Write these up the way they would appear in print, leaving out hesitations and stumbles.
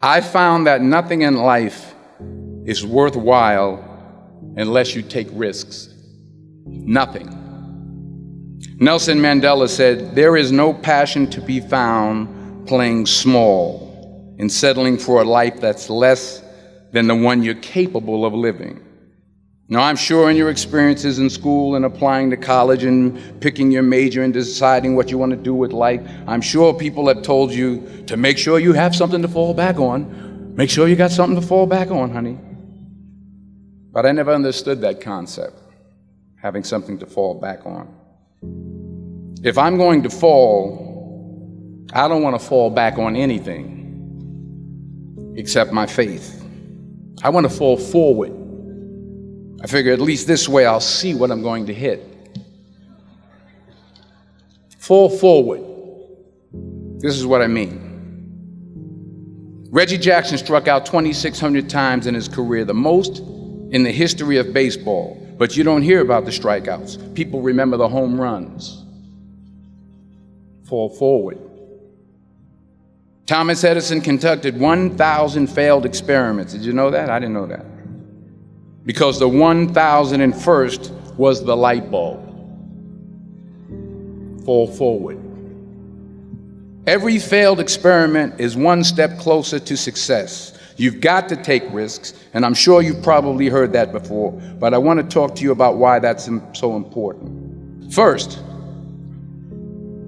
I found that nothing in life is worthwhile unless you take risks. Nothing. Nelson Mandela said, "There is no passion to be found playing small and settling for a life that's less than the one you're capable of living." Now, I'm sure in your experiences in school and applying to college and picking your major and deciding what you want to do with life, I'm sure people have told you to make sure you have something to fall back on. Make sure you got something to fall back on, honey. But I never understood that concept, having something to fall back on. If I'm going to fall, I don't want to fall back on anything except my faith. I want to fall forward. I figure at least this way I'll see what I'm going to hit. Fall forward. This is what I mean. Reggie Jackson struck out 2,600 times in his career, the most in the history of baseball. But you don't hear about the strikeouts. People remember the home runs. Fall forward. Thomas Edison conducted 1,000 failed experiments. Did you know that? I didn't know that. Because the 1,001st was the light bulb. Fall forward. Every failed experiment is one step closer to success. You've got to take risks, and I'm sure you've probably heard that before, but I want to talk to you about why that's so important. First,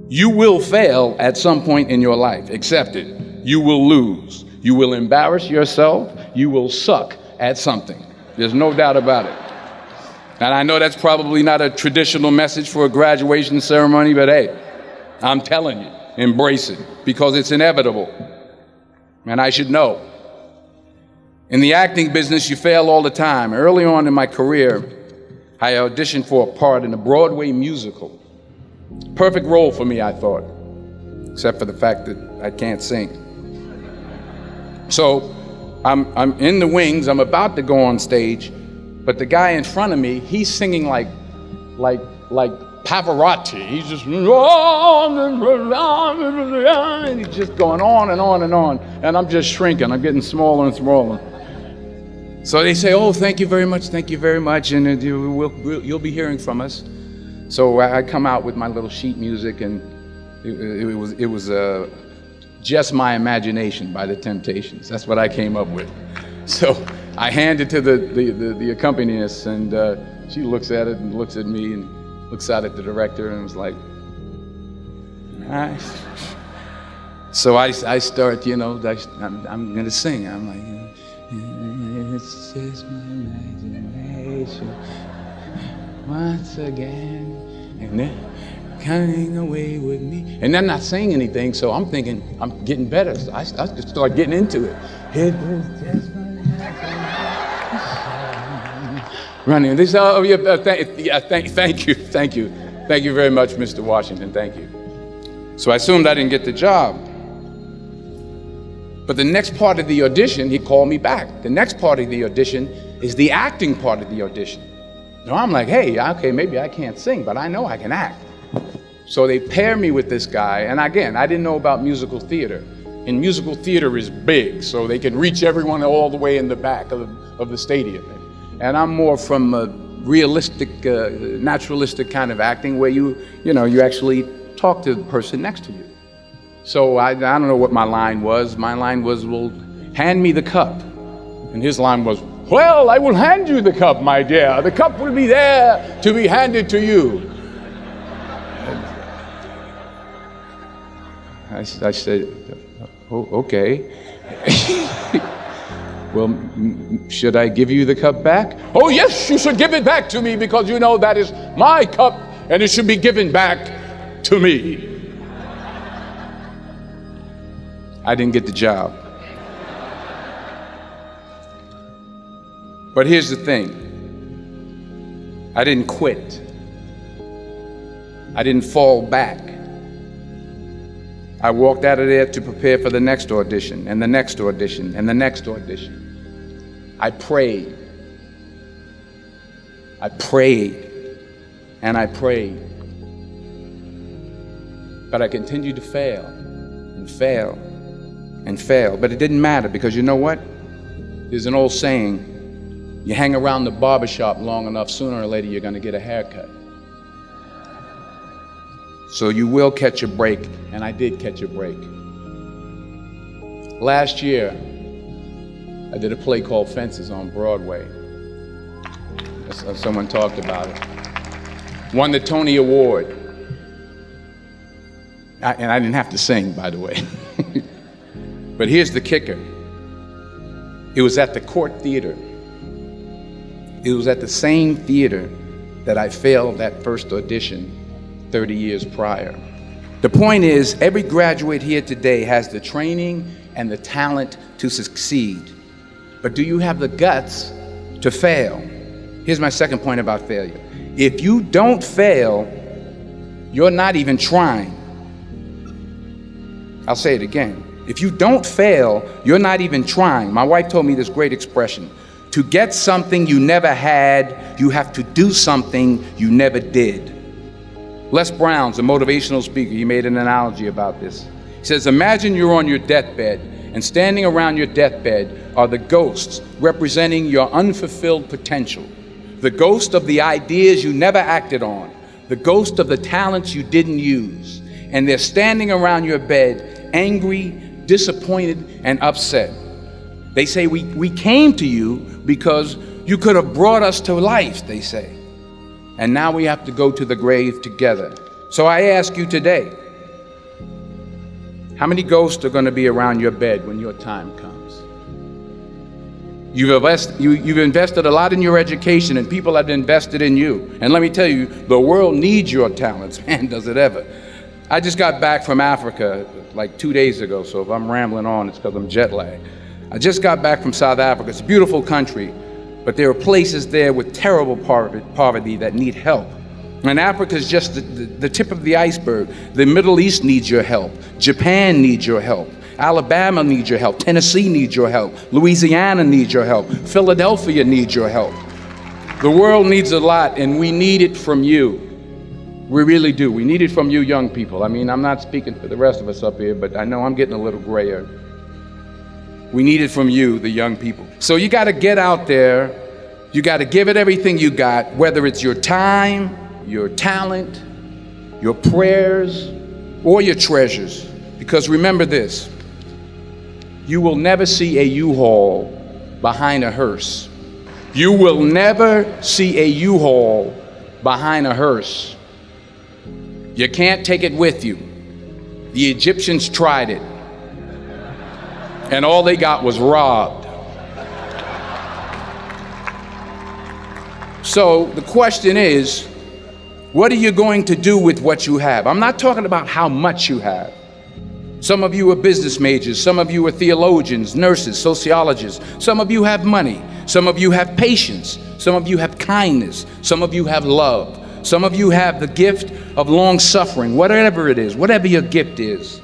you will fail at some point in your life. Accept it. You will lose. You will embarrass yourself. You will suck at something. There's no doubt about it. And I know that's probably not a traditional message for a graduation ceremony, but hey, I'm telling you, embrace it, because it's inevitable. And I should know. In the acting business, you fail all the time. Early on in my career, I auditioned for a part in a Broadway musical. Perfect role for me, I thought, except for the fact that I can't sing. So I'm in the wings, I'm about to go on stage, but the guy in front of me, he's singing like Pavarotti. He's just, and he's just going on and on and on, and I'm just shrinking, I'm getting smaller and smaller. So they say, "Oh, thank you very much, and you'll be hearing from us." So I come out with my little sheet music, and it was Just My Imagination by the Temptations. That's what I came up with. So I hand it to the accompanist, and she looks at it and looks at me and looks out at the director and was like, "Nice." So I start, I'm gonna sing. I'm like, "It's just my imagination once again, and they're coming away with me." And they're not saying anything, so I'm thinking I'm getting better. So I just start getting into it. It was just my imagination. Running. They say, "Oh, yeah, thank you very much, Mr. Washington. Thank you." So I assumed I didn't get the job. But the next part of the audition, he called me back. The next part of the audition is the acting part of the audition. Now I'm like, hey, okay, maybe I can't sing, but I know I can act. So they pair me with this guy, and again, I didn't know about musical theater. And musical theater is big, so they can reach everyone all the way in the back of the stadium. And I'm more from a realistic, naturalistic kind of acting where you actually talk to the person next to you. So I don't know what my line was. My line was, "Well, hand me the cup." And his line was, "Well, I will hand you the cup, my dear. The cup will be there to be handed to you." I said, "Oh, okay." "Well, should I give you the cup back?" "Oh, yes, you should give it back to me, because that is my cup and it should be given back to me." I didn't get the job. But here's the thing. I didn't quit. I didn't fall back. I walked out of there to prepare for the next audition, and the next audition, and the next audition. I prayed. I prayed, and I prayed. But I continued to fail, and fail, and fail. But it didn't matter, because you know what? There's an old saying, you hang around the barbershop long enough, sooner or later you're going to get a haircut. So you will catch a break, and I did catch a break. Last year, I did a play called Fences on Broadway. Someone talked about it. Won the Tony Award. And I didn't have to sing, by the way. But here's the kicker. It was at the Court Theater. It was at the same theater that I failed that first audition 30 years prior. The point is, every graduate here today has the training and the talent to succeed. But do you have the guts to fail? Here's my second point about failure. If you don't fail, you're not even trying. I'll say it again. If you don't fail, you're not even trying. My wife told me this great expression. To get something you never had, you have to do something you never did. Les Brown's a motivational speaker. He made an analogy about this. He says, imagine you're on your deathbed, and standing around your deathbed are the ghosts representing your unfulfilled potential. The ghost of the ideas you never acted on. The ghost of the talents you didn't use. And they're standing around your bed, angry, disappointed, and upset. They say, we came to you because you could have brought us to life, they say. And now we have to go to the grave together. So I ask you today, how many ghosts are going to be around your bed when your time comes? You've invested a lot in your education, and people have invested in you. And let me tell you, the world needs your talents. Man, does it ever. I just got back from Africa like 2 days ago, so if I'm rambling on, it's because I'm jet lagged. I just got back from South Africa. It's a beautiful country, but there are places there with terrible poverty that need help. And Africa is just the tip of the iceberg. The Middle East needs your help. Japan needs your help. Alabama needs your help. Tennessee needs your help. Louisiana needs your help. Philadelphia needs your help. The world needs a lot, and we need it from you. We really do. We need it from you young people. I mean, I'm not speaking for the rest of us up here, but I know I'm getting a little grayer. We need it from you, the young people. So you got to get out there. You got to give it everything you got, whether it's your time, your talent, your prayers, or your treasures. Because remember this, you will never see a U-Haul behind a hearse. You will never see a U-Haul behind a hearse. You can't take it with you. The Egyptians tried it, and all they got was robbed. So the question is, what are you going to do with what you have? I'm not talking about how much you have. Some of you are business majors, some of you are theologians, nurses, sociologists. Some of you have money, some of you have patience, some of you have kindness, some of you have love. Some of you have the gift of long suffering, whatever it is, whatever your gift is.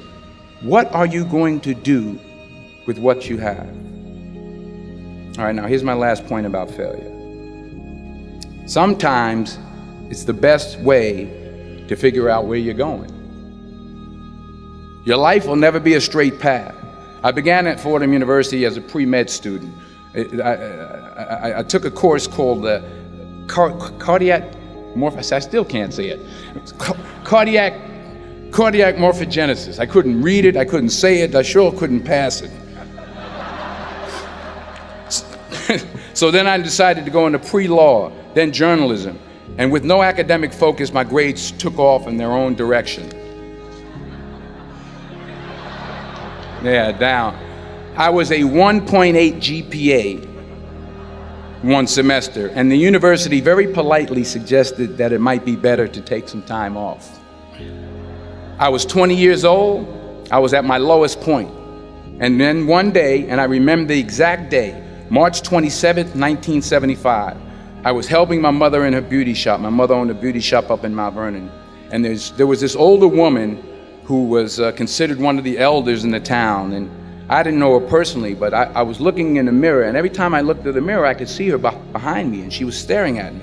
What are you going to do with what you have? All right, now here's my last point about failure. Sometimes it's the best way to figure out where you're going. Your life will never be a straight path. I began at Fordham University as a pre-med student. I took a course called cardiac I still can't say it. Cardiac morphogenesis. I couldn't read it, I couldn't say it, I sure couldn't pass it. So then I decided to go into pre-law, then journalism. And with no academic focus, my grades took off in their own direction. Yeah, down. I was a 1.8 GPA one semester, and the university very politely suggested that it might be better to take some time off. I was 20 years old. I was at my lowest point. And then one day, and I remember the exact day, March 27th, 1975, I was helping my mother in her beauty shop. My mother owned a beauty shop up in Mount Vernon. And there was this older woman who was considered one of the elders in the town. And I didn't know her personally, but I was looking in the mirror, and every time I looked at the mirror, I could see her behind me, and she was staring at me.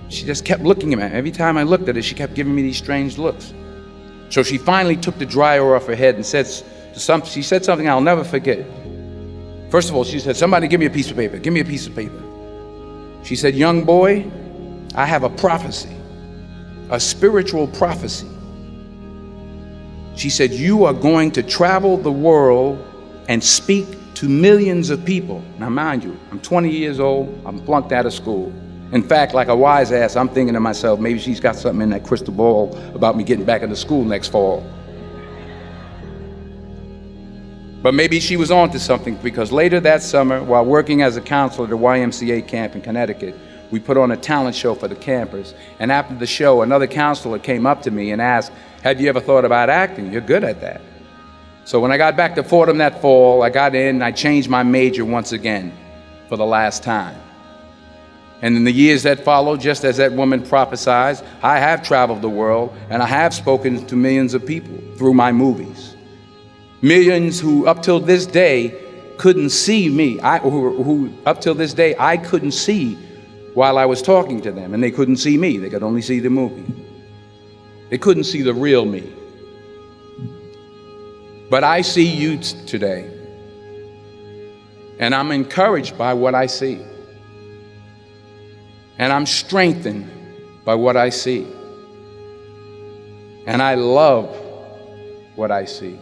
She just kept looking at me. Every time I looked at her, she kept giving me these strange looks. So she finally took the dryer off her head and said, she said something I'll never forget. First of all, she said, somebody give me a piece of paper. Give me a piece of paper. She said, young boy, I have a prophecy, a spiritual prophecy. She said, you are going to travel the world and speak to millions of people. Now, mind you, I'm 20 years old. I'm flunked out of school. In fact, like a wise ass, I'm thinking to myself, maybe she's got something in that crystal ball about me getting back into school next fall. But maybe she was on to something, because later that summer, while working as a counselor at a YMCA camp in Connecticut, we put on a talent show for the campers. And after the show, another counselor came up to me and asked, have you ever thought about acting? You're good at that. So when I got back to Fordham that fall, I got in and I changed my major once again for the last time. And in the years that followed, just as that woman prophesied, I have traveled the world and I have spoken to millions of people through my movies. Millions who up till this day couldn't see me, who up till this day I couldn't see while I was talking to them, and they couldn't see me. They could only see the movie. They couldn't see the real me. But I see you today, and I'm encouraged by what I see. And I'm strengthened by what I see. And I love what I see.